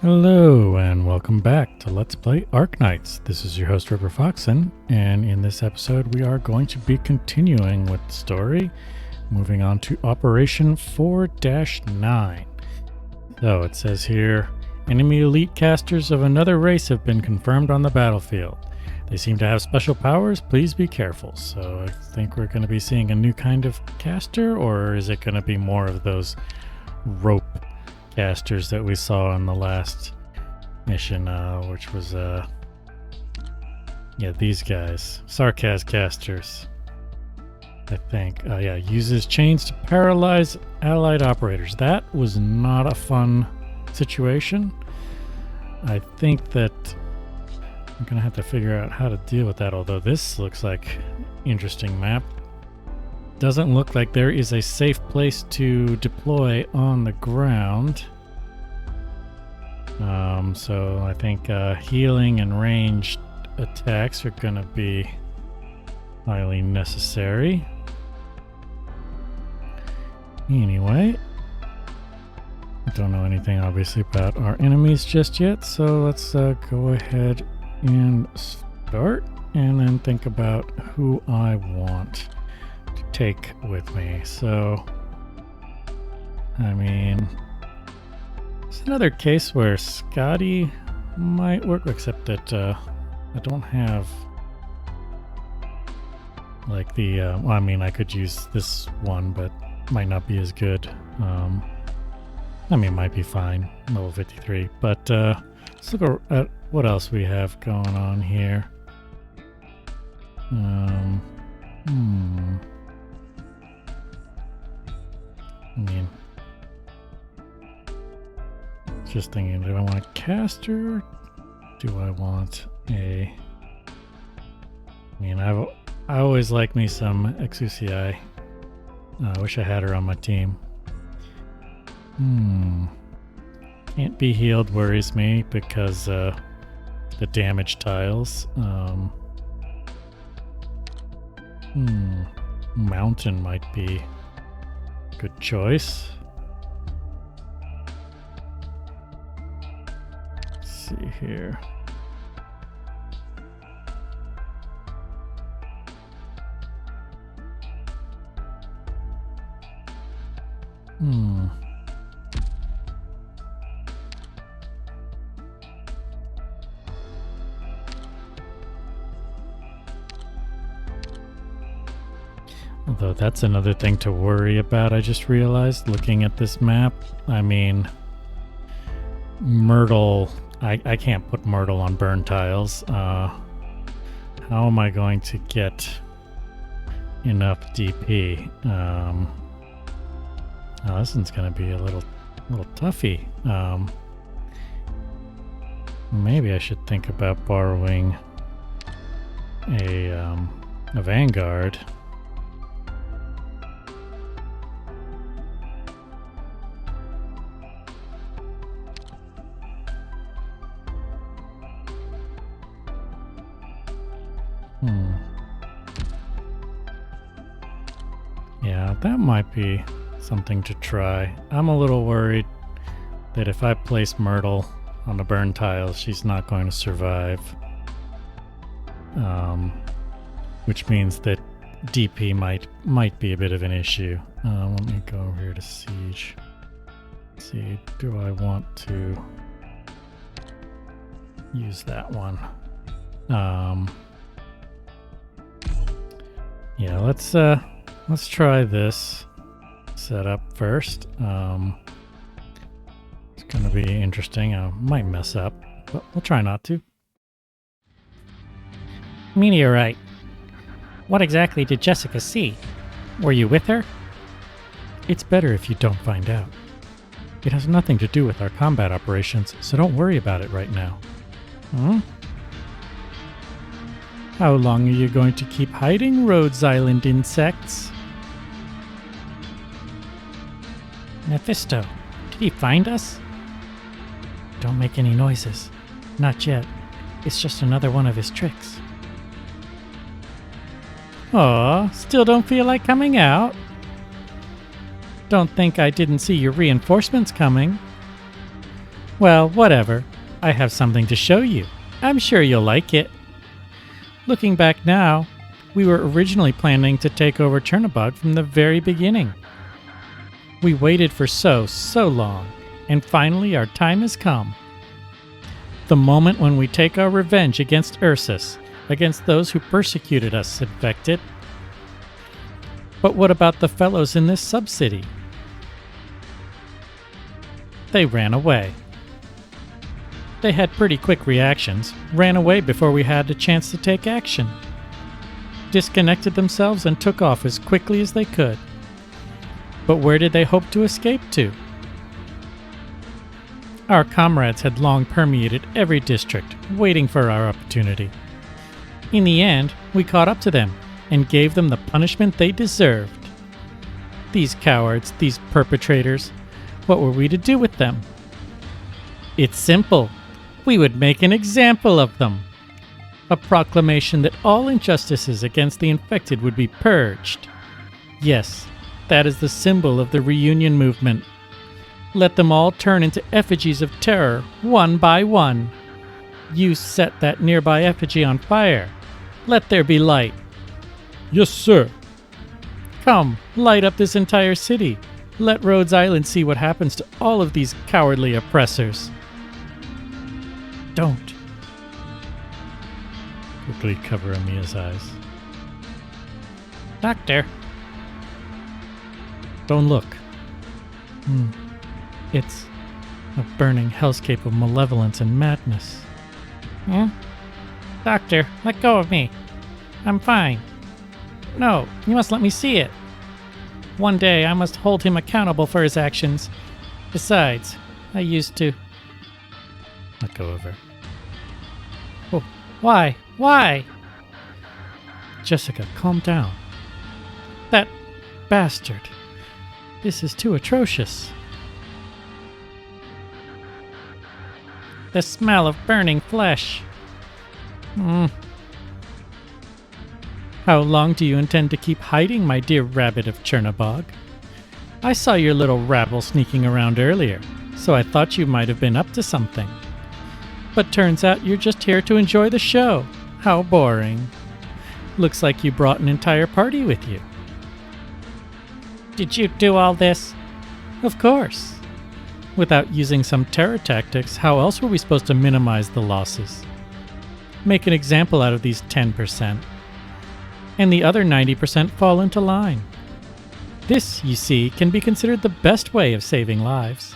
Hello and welcome back to Let's Play Arknights. This is your host River Foxen, and in this episode we are going to be continuing with the story, moving on to Operation 4-9. So it says here, enemy elite casters of another race have been confirmed on the battlefield. They seem to have special powers, please be careful. So I think we're going to be seeing a new kind of caster, or is it going to be more of those rope casters that we saw in the last mission, which was these guys, Sarkaz casters, I think. Uses chains to paralyze allied operators. That was not a fun situation. I think that I'm gonna have to figure out how to deal with that, although this looks like an interesting map. Doesn't look like there is a safe place to deploy on the ground. So I think healing and ranged attacks are going to be highly necessary. Anyway, I don't know anything obviously about our enemies just yet, so let's go ahead and start and then think about who I want take with me. So I mean, it's another case where Scotty might work, except that I don't have like the I could use this one, but might not be as good. It might be fine, level 53, but let's look at what else we have going on here. Just thinking, do I want a caster? Do I want a... I always like me some Exucii. I wish I had her on my team. Can't be healed worries me because the damage tiles. Mountain might be a good choice. See here. Although that's another thing to worry about, I just realized looking at this map. Myrtle, I can't put Myrtle on burn tiles. How am I going to get enough DP? This one's going to be a little toughy. Maybe I should think about borrowing a Vanguard. Yeah, that might be something to try. I'm a little worried that if I place Myrtle on the burn tiles, she's not going to survive. Which means that DP might be a bit of an issue. Let me go over here to Siege. Let's see, do I want to use that one? Yeah, let's try this setup first. It's going to be interesting. I might mess up, but we'll try not to. Meteorite. What exactly did Jessica see? Were you with her? It's better if you don't find out. It has nothing to do with our combat operations, so don't worry about it right now. How long are you going to keep hiding, Rhodes Island insects? Mephisto, did he find us? Don't make any noises. Not yet. It's just another one of his tricks. Aw, still don't feel like coming out? Don't think I didn't see your reinforcements coming. Well, whatever. I have something to show you. I'm sure you'll like it. Looking back now, we were originally planning to take over Chernobog from the very beginning. We waited for so long, and finally our time has come. The moment when we take our revenge against Ursus, against those who persecuted us, infected. But what about the fellows in this sub-city? They ran away. They had pretty quick reactions, ran away before we had a chance to take action. Disconnected themselves and took off as quickly as they could. But where did they hope to escape to? Our comrades had long permeated every district, waiting for our opportunity. In the end, we caught up to them and gave them the punishment they deserved. These cowards, these perpetrators, what were we to do with them? It's simple. We would make an example of them. A proclamation that all injustices against the infected would be purged. Yes, that is the symbol of the reunion movement. Let them all turn into effigies of terror, one by one. You set that nearby effigy on fire. Let there be light. Yes, sir. Come, light up this entire city. Let Rhodes Island see what happens to all of these cowardly oppressors. Don't. Quickly cover Amiya's eyes. Doctor. Don't look. It's a burning hellscape of malevolence and madness. Doctor, let go of me. I'm fine. No, you must let me see it. One day I must hold him accountable for his actions. Besides, I used to... Let go of her. Oh, why? Why? Jessica, calm down. That bastard. This is too atrocious. The smell of burning flesh. How long do you intend to keep hiding, my dear rabbit of Chernobog? I saw your little rabble sneaking around earlier, so I thought you might have been up to something. But turns out you're just here to enjoy the show. How boring. Looks like you brought an entire party with you. Did you do all this? Of course. Without using some terror tactics, how else were we supposed to minimize the losses? Make an example out of these 10%. And the other 90% fall into line. This, you see, can be considered the best way of saving lives.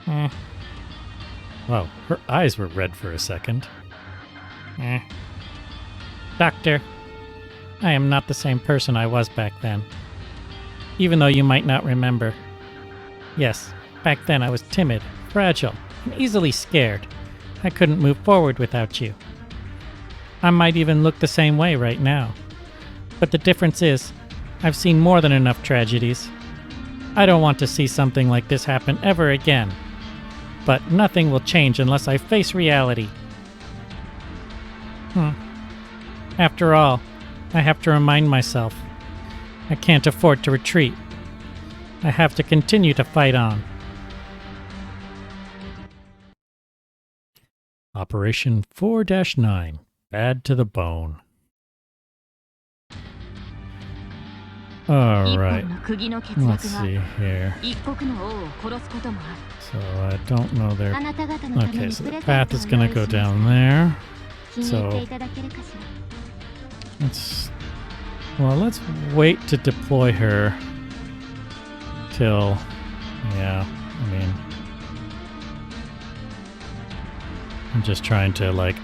Wow, her eyes were red for a second. Doctor, I am not the same person I was back then. Even though you might not remember. Yes, back then I was timid, fragile, and easily scared. I couldn't move forward without you. I might even look the same way right now. But the difference is, I've seen more than enough tragedies. I don't want to see something like this happen ever again. But nothing will change unless I face reality. After all, I have to remind myself, I can't afford to retreat. I have to continue to fight on. Operation 4-9. Bad to the bone. Alright. Let's see here. So I don't know their... Okay, so the path is going to go down there. So... Let's wait to deploy her till... Yeah, I mean... I'm just trying to, like,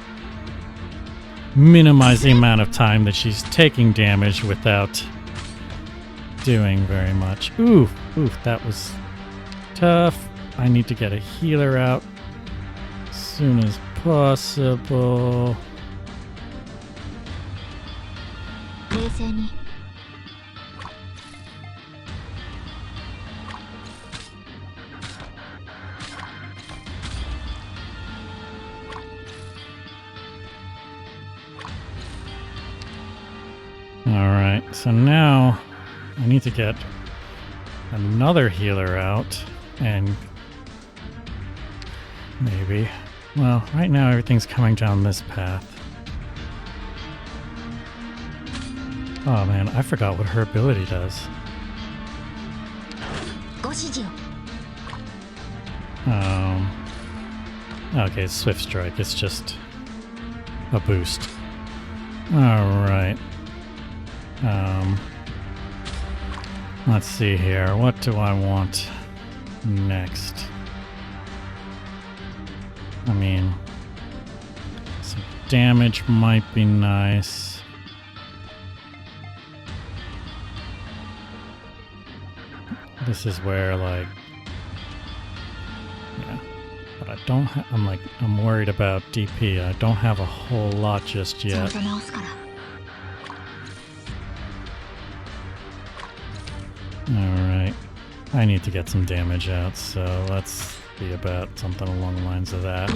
minimize the amount of time that she's taking damage without doing very much. Oof, that was tough. I need to get a healer out as soon as possible. Alright, so now I need to get another healer out and Maybe. Well, right now everything's coming down this path. Oh man, I forgot what her ability does. Okay, it's Swift Strike. It's just a boost. Alright. Let's see here. What do I want next? I mean, some damage might be nice. This is where, like, yeah, but I don't I'm worried about DP. I don't have a whole lot just yet. Alright, I need to get some damage out, so let's be about something along the lines of that.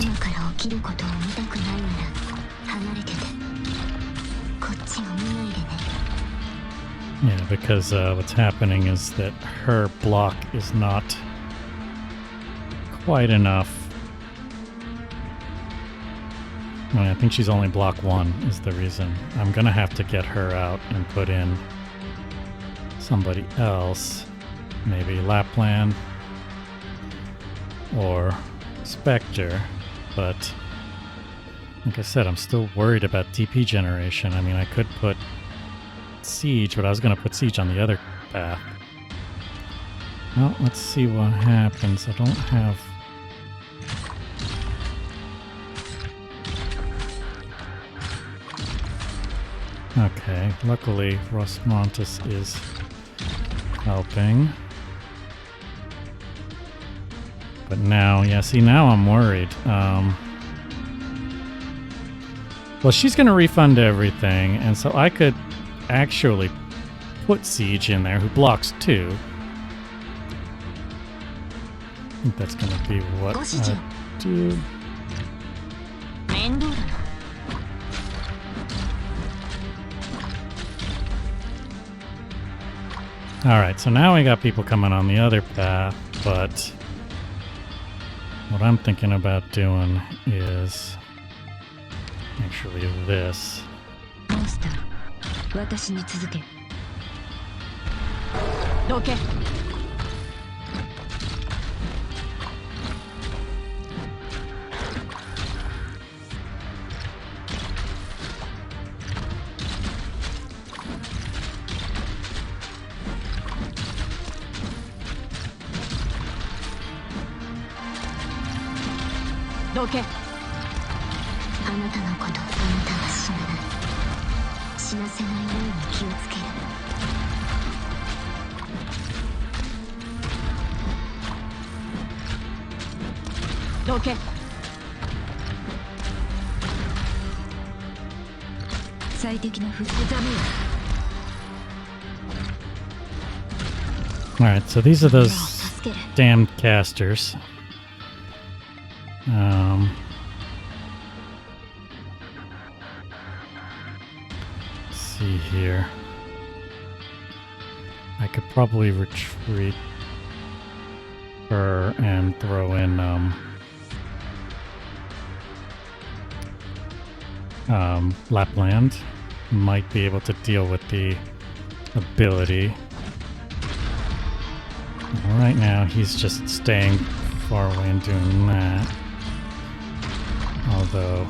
Yeah, because what's happening is that her block is not quite enough. I think she's only block 1 is the reason. I'm gonna have to get her out and put in somebody else. Maybe Lapland or Spectre, but like I said, I'm still worried about DP generation. I mean, I could put Siege, but I was going to put Siege on the other path. Well, let's see what happens. I don't have... Okay, luckily Rosmontis is helping. But now, yeah, see, now I'm worried. Well, she's going to refund everything, and so I could actually put Siege in there, who blocks 2. I think that's going to be what I do. Alright, so now we got people coming on the other path, but what I'm thinking about doing is actually this. Alright, so these are those damned casters. Let's see here. I could probably retreat her and throw in Lapland. Might be able to deal with the ability. Right now he's just staying far away and doing that. Although,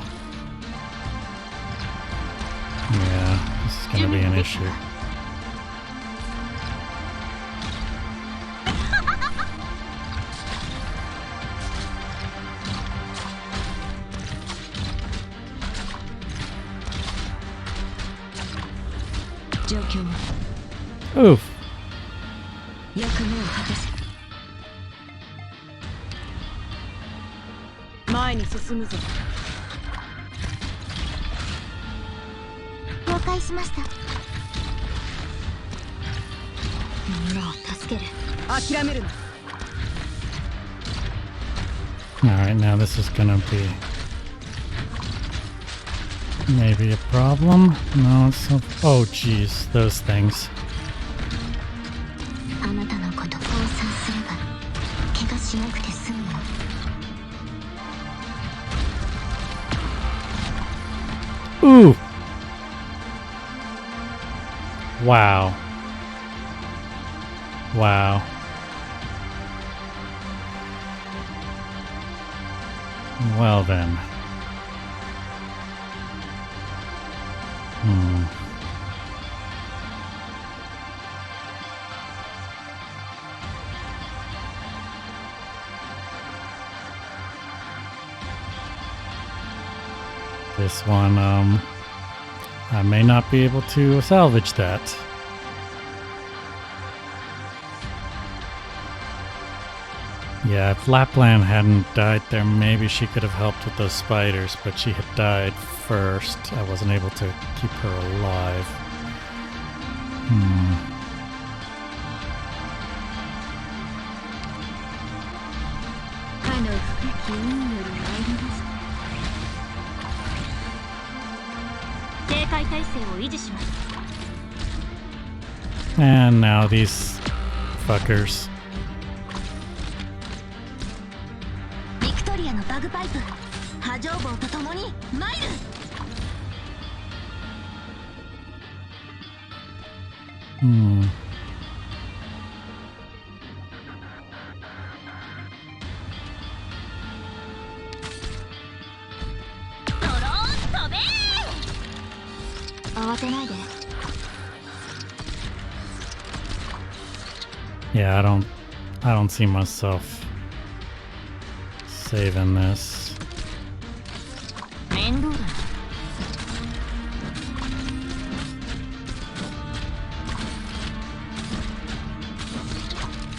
yeah, this is going to be an issue. Oof. Alright, now this is gonna be maybe a problem. No, it's so... Oh, jeez, those things. Ooh! Wow. Wow. Well then. This one, I may not be able to salvage that. Yeah, if Lapland hadn't died there, maybe she could have helped with those spiders, but she had died first. I wasn't able to keep her alive. Hmm. かの深き運より参ります。警戒態勢を維持します。 And now these fuckers. ビクトリアのバグパイプ、波状棒とともに参る。 Hmm. Yeah, I don't see myself saving this. 面倒だ。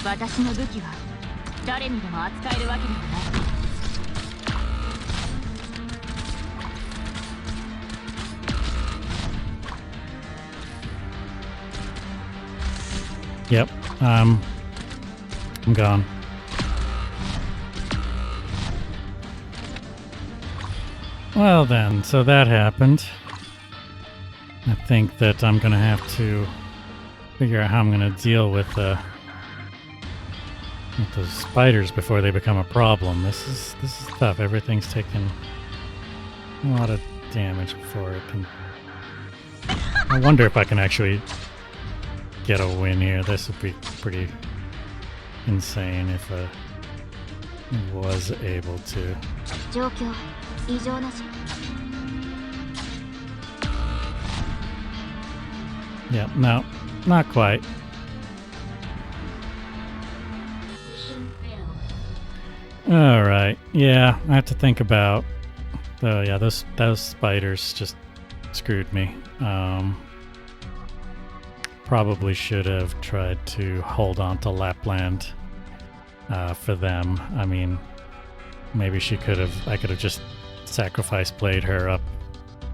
私の武器は誰にでも扱えるわけではない。 Yep, I'm gone. Well then, so that happened. I think that I'm gonna have to figure out how I'm gonna deal with those spiders before they become a problem. This is tough. Everything's taken a lot of damage before it can. I wonder if I can actually get a win here. This would be pretty insane if I was able to. 状況異常なし。 Yeah, no, not quite. Alright, yeah, I have to think about... Oh yeah, those spiders just screwed me. Probably should have tried to hold on to Lapland for them. I mean, maybe I could have just sacrifice played her up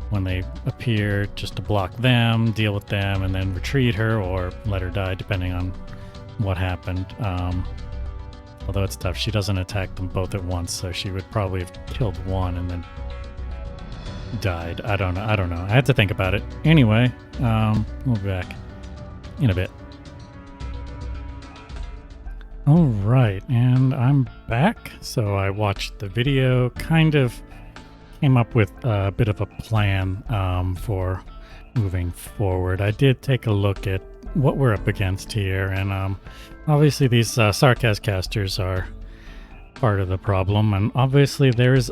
when they appear just to block them, deal with them, and then retreat her or let her die depending on what happened. Although it's tough, she doesn't attack them both at once, so she would probably have killed one and then died. I don't know. I had to think about it. Anyway, we'll be back in a bit. Alright, and I'm back. So I watched the video, kind of came up with a bit of a plan for moving forward. I did take a look at what we're up against here, and obviously these Sarkaz casters are part of the problem, and obviously there's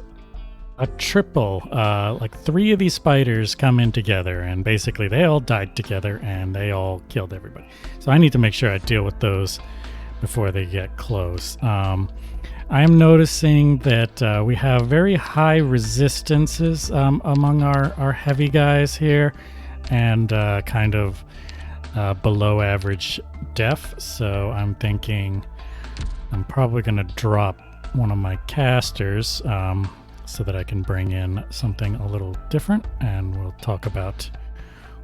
a triple, like 3 of these spiders come in together, and basically they all died together and they all killed everybody. So I need to make sure I deal with those before they get close. I am noticing that we have very high resistances among our heavy guys here, and kind of below average def. So I'm thinking I'm probably going to drop one of my casters so that I can bring in something a little different, and we'll talk about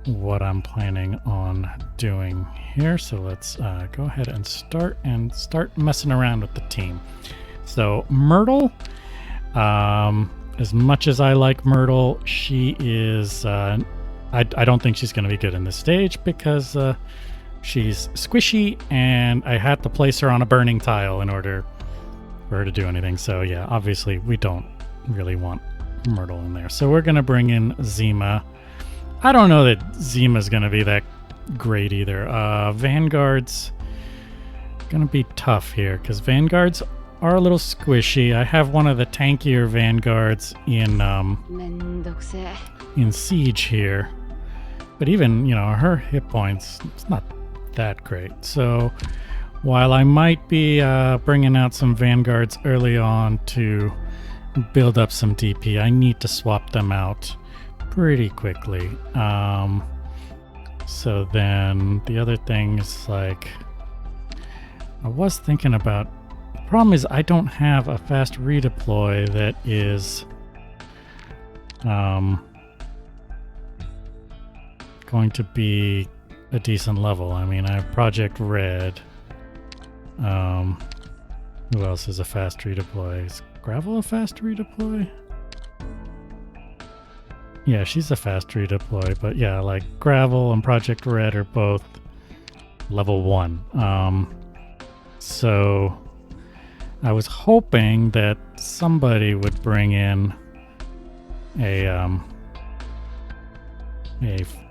what I'm planning on doing here. So let's go ahead and start messing around with the team. So Myrtle, as much as I like Myrtle, she is I don't think she's going to be good in this stage because she's squishy, and I had to place her on a burning tile in order for her to do anything. So yeah, obviously we don't really want Myrtle in there. So we're going to bring in Zima. I don't know that Zima's going to be that great either. Vanguard's going to be tough here because Vanguards are a little squishy. I have one of the tankier Vanguards in Siege here. But even, her hit points, it's not that great. So while I might be bringing out some Vanguards early on to build up some DP, I need to swap them out pretty quickly. So then the other thing is like, I was thinking about, the problem is I don't have a fast redeploy that is going to be a decent level. I mean, I have Project Red. Who else is a fast redeploy? Is Gravel a fast redeploy? Yeah, she's a fast redeploy, but yeah, like Gravel and Project Red are both level 1. So I was hoping that somebody would bring in a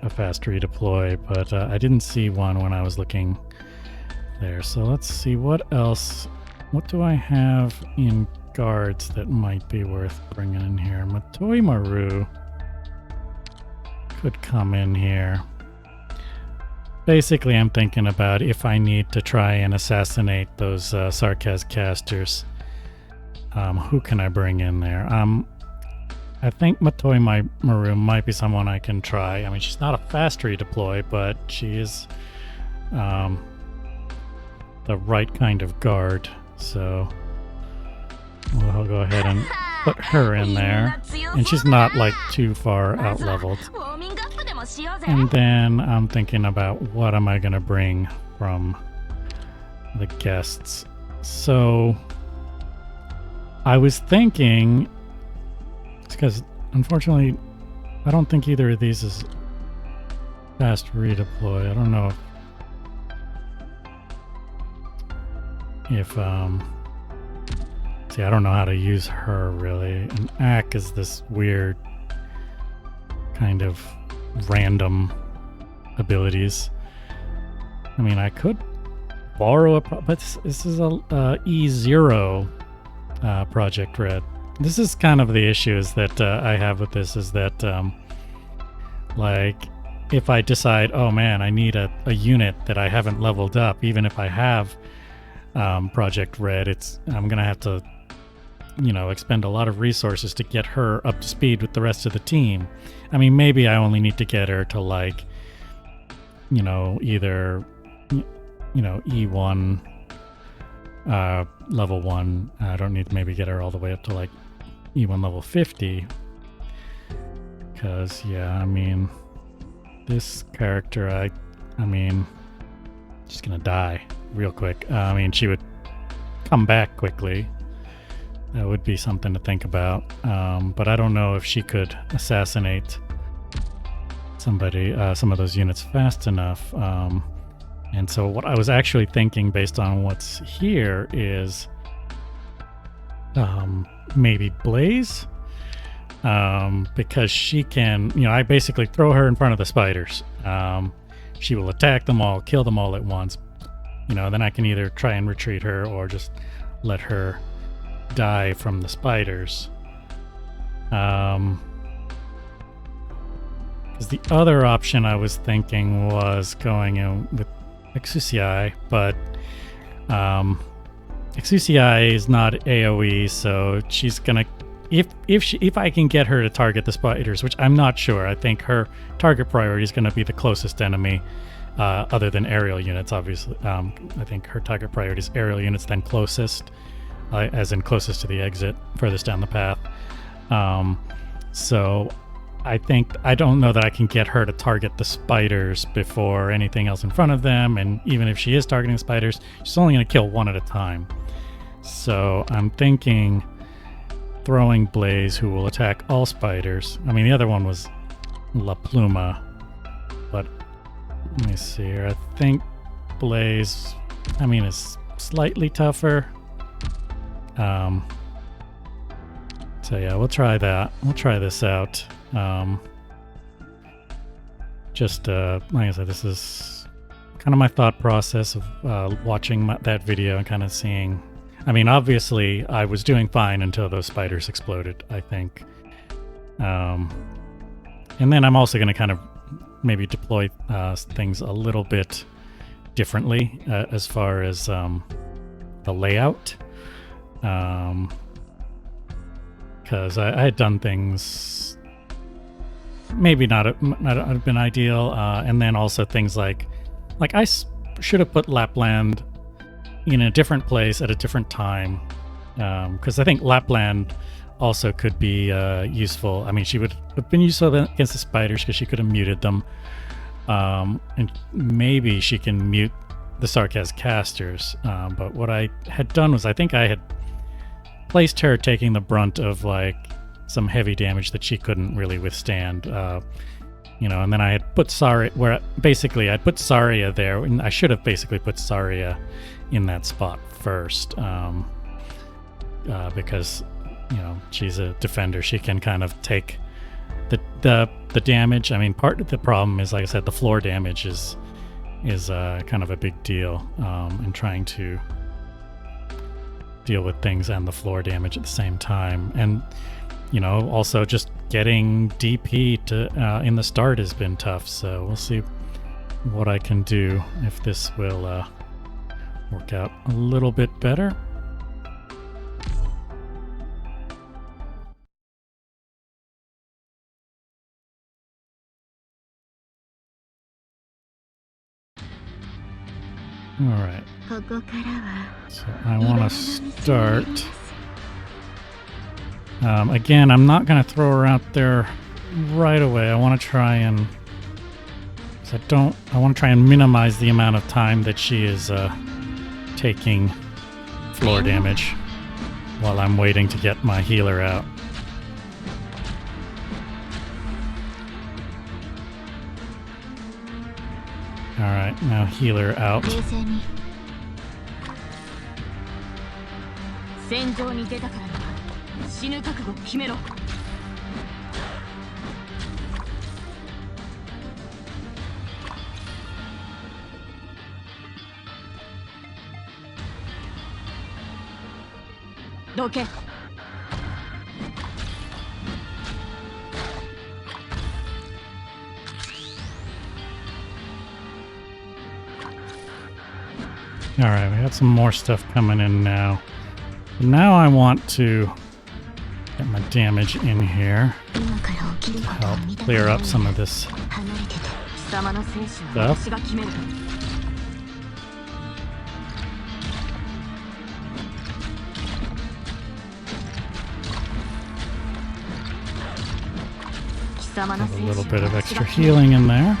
fast redeploy, but I didn't see one when I was looking there. So let's see what else. What do I have in guards that might be worth bringing in here? Matoi Maru could come in here. Basically, I'm thinking about if I need to try and assassinate those Sarkaz casters, who can I bring in there? I think Matoi Maru might be someone I can try. I mean, she's not a fast redeploy, but she is the right kind of guard. So we'll go ahead and put her in there. And she's not like too far out leveled. And then I'm thinking about what am I going to bring from the guests. So I was thinking, because unfortunately I don't think either of these is fast redeploy. I don't know if see, I don't know how to use her really. And Ak is this weird kind of random abilities. I mean, I could borrow but this is a E0 Project Red. This is kind of the issues that I have with this, is that like if I decide, oh man, I need a unit that I haven't leveled up, even if I have Project Red, I'm gonna have to expend a lot of resources to get her up to speed with the rest of the team. I mean, maybe I only need to get her to like either E1 level 1. I don't need to maybe get her all the way up to like E1 level 50, because yeah, I mean, this character, I mean, she's gonna die real quick. I mean, she would come back quickly. That would be something to think about. But I don't know if she could assassinate somebody, some of those units fast enough. And so what I was actually thinking, based on what's here, is maybe Blaze, because she can, I basically throw her in front of the spiders. She will attack them all, kill them all at once. Then I can either try and retreat her or just let her die from the spiders. Because the other option I was thinking was going in with Exucii, but Exucii is not AoE, so she's gonna, if I can get her to target the spiders, which I'm not sure. I think her target priority is going to be the closest enemy, other than aerial units, obviously. I think her target priority is aerial units, then closest, as in closest to the exit, furthest down the path. So I don't know that I can get her to target the spiders before anything else in front of them, and even if she is targeting the spiders, she's only going to kill one at a time. So I'm thinking throwing Blaze, who will attack all spiders. I mean, the other one was La Pluma, but let me see here. I think Blaze, is slightly tougher. So yeah, we'll try that. We'll try this out. Just like I said, this is kind of my thought process of watching that video and kind of seeing. I mean, obviously, I was doing fine until those spiders exploded, I think. And then I'm also going to kind of maybe deploy things a little bit differently as far as the layout. Because I had done things maybe not have been ideal. And then also things like I should have put Lapland in a different place at a different time, because I think Lapland also could be useful. I mean, she would have been useful against the spiders because she could have muted them, and maybe she can mute the Sarkaz casters. But what I had done was I think I had placed her taking the brunt of like some heavy damage that she couldn't really withstand. And then I had put Saria, where basically I'd put Saria there, and I should have basically put Saria in that spot first, because she's a defender. She can kind of take the damage. I mean, part of the problem is, like I said, the floor damage is kind of a big deal, in trying to deal with things and the floor damage at the same time. And also just getting DP to in the start has been tough, so we'll see what I can do if this will work out a little bit better. All right, so I want to start. Again, I'm not going to throw her out there right away. I want to try and... I want to try and minimize the amount of time that she is taking floor damage while I'm waiting to get my healer out. Alright, now healer out. Alright, we got some more stuff coming in now. Now I want to get my damage in here to help clear up some of this stuff. Have a little bit of extra healing in there.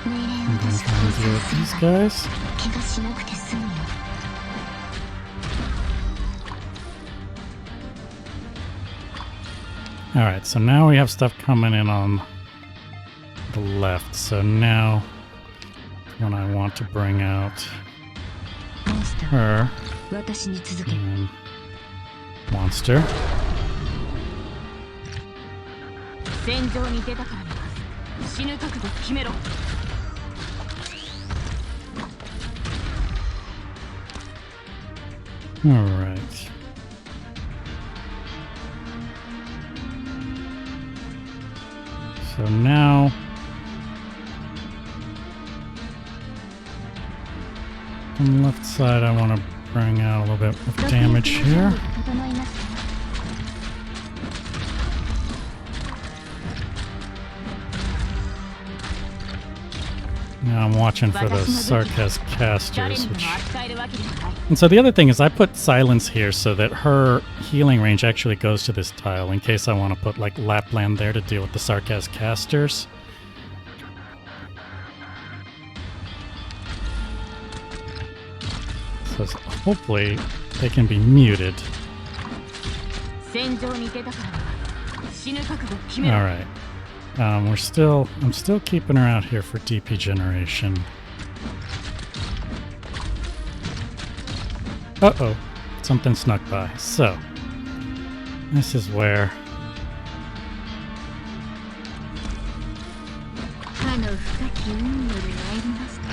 I'm going to try and deal with these guys. Alright, so now we have stuff coming in on the left. So now when I want to bring out her and monster. Alright. So now on the left side I want to bring out a little bit of damage here. Now I'm watching for those Sarkaz casters, and so the other thing is I put silence here so that her healing range actually goes to this tile in case I want to put like Lapland there to deal with the Sarkaz casters. So hopefully they can be muted. Alright. I'm still keeping her out here for DP generation. Uh-oh. something snuck by. So, this is where... 歯の深き運命で参りました。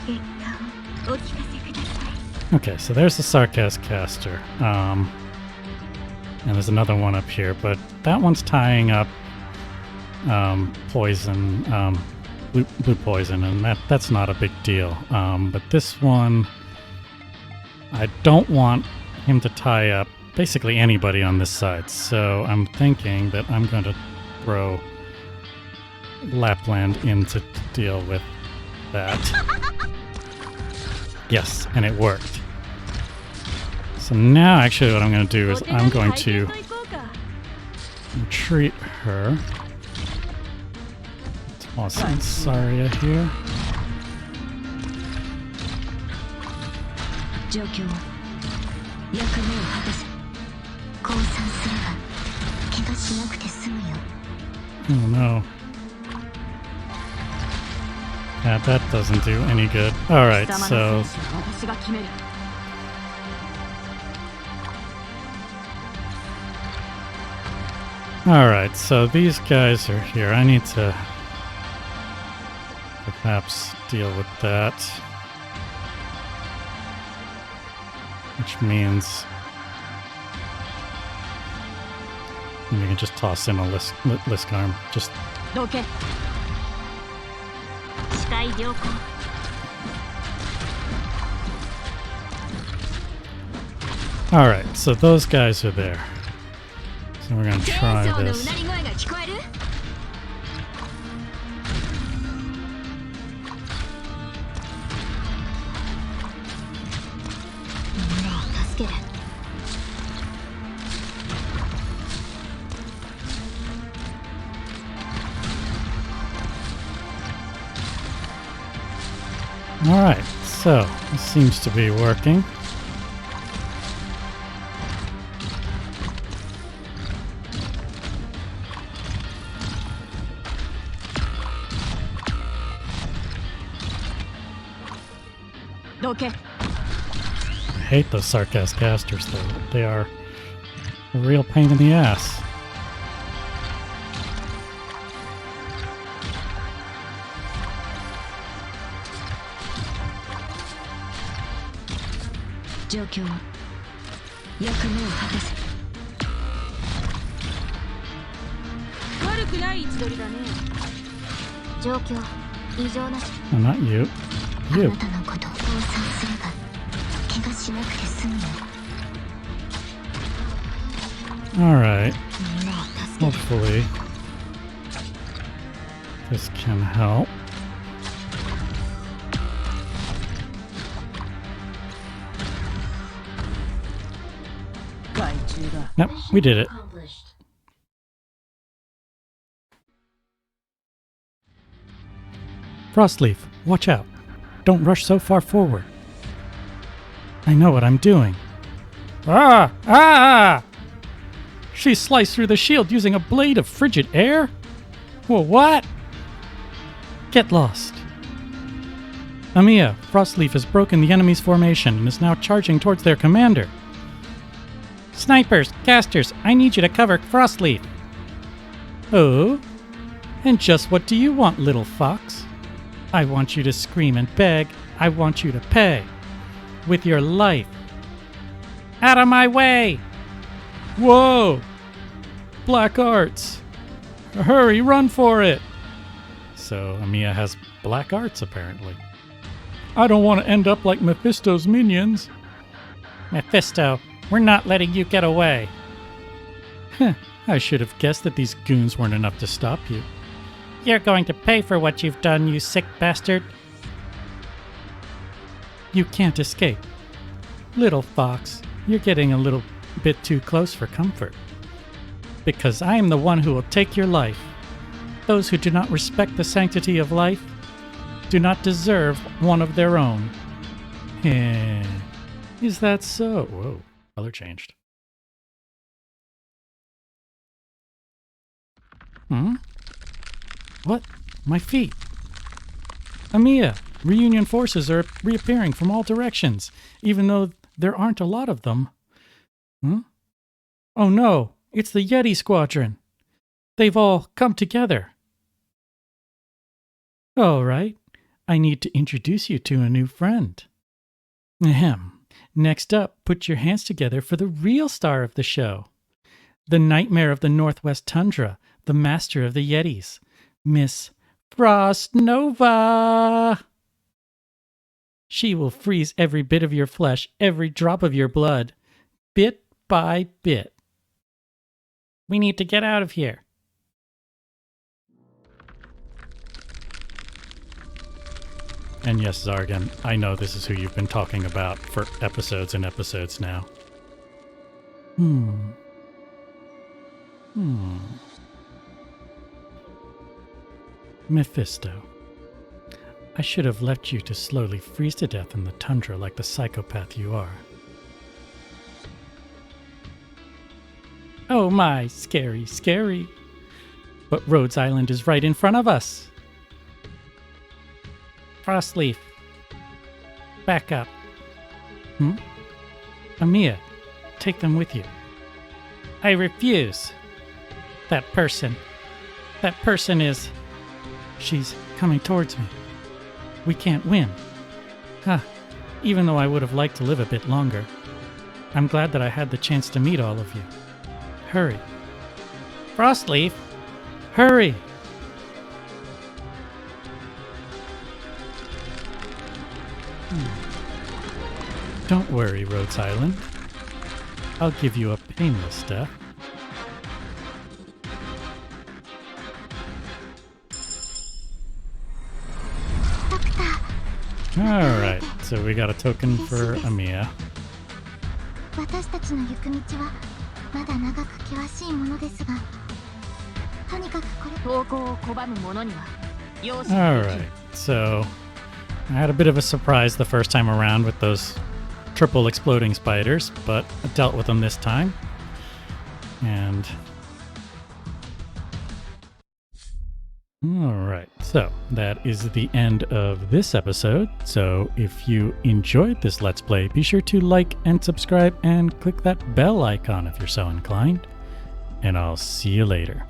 結果をお聞かせください。 Okay, so there's the Sarkaz caster. And there's another one up here, but that one's tying up poison, blue poison, and that's not a big deal. But this one, I don't want him to tie up basically anybody on this side, so I'm thinking that I'm going to throw Lapland in to deal with that. Yes, and it worked. So now actually what I'm going to do is I'm going to retreat her. Toss in Saria here. 状況は役目を果たせ。降参すれば怪我しなくて済むよ。 Oh no. Yeah, that doesn't do any good. Alright, so... Alright, so these guys are here. I need to perhaps deal with that. Which means we can just toss in a Lisk arm. Just... Alright, so those guys are there. So we're gonna try this. Alright, so this seems to be working. I hate those Sarkaz casters though. They are a real pain in the ass. No, not you. You. Alright. Hopefully this can help. Nope, we did it. Frostleaf, watch out. Don't rush so far forward. I know what I'm doing. Ah! Ah! She sliced through the shield using a blade of frigid air? Well, what? Get lost. Amiya, Frostleaf has broken the enemy's formation and is now charging towards their commander. Snipers, casters, I need you to cover Frostleaf. Oh? And just what do you want, little fox? I want you to scream and beg. I want you to pay. With your life. Out of my way! Whoa! Black arts! Hurry, run for it! So, Amiya has black arts, apparently. I don't want to end up like Mephisto's minions. Mephisto, we're not letting you get away. Heh, I should have guessed that these goons weren't enough to stop you. You're going to pay for what you've done, you sick bastard. You can't escape. Little fox, you're getting a little bit too close for comfort. Because I am the one who will take your life. Those who do not respect the sanctity of life do not deserve one of their own. Heh. Is that so? Whoa, color changed. Hmm? What? My feet. Amiya, Reunion forces are reappearing from all directions, even though there aren't a lot of them. Oh no, it's the Yeti Squadron. They've all come together. All right, I need to introduce you to a new friend. Ahem. Next up, put your hands together for the real star of the show. The Nightmare of the Northwest Tundra, the master of the Yetis, Miss Frost Nova. She will freeze every bit of your flesh, every drop of your blood, bit by bit. We need to get out of here. And yes, Zargann, I know this is who you've been talking about for episodes and episodes now. Mephisto. I should have left you to slowly freeze to death in the tundra like the psychopath you are. Oh my, scary, scary. But Rhodes Island is right in front of us. Frostleaf. Back up. Amiya, take them with you. I refuse. That person is... She's coming towards me. We can't win. Even though I would have liked to live a bit longer. I'm glad that I had the chance to meet all of you. Hurry. Frostleaf, hurry! Don't worry, Rhodes Island. I'll give you a painless death. Alright, so we got a token for Amiya. 私たちの行く道はまだ長く険しいものですが、とにかくこれ投稿を拒む者には容赦できる。 Alright, so I had a bit of a surprise the first time around with those triple exploding spiders, but I dealt with them this time. And alright, so that is the end of this episode. So if you enjoyed this Let's Play, be sure to like and subscribe and click that bell icon if you're so inclined. And I'll see you later.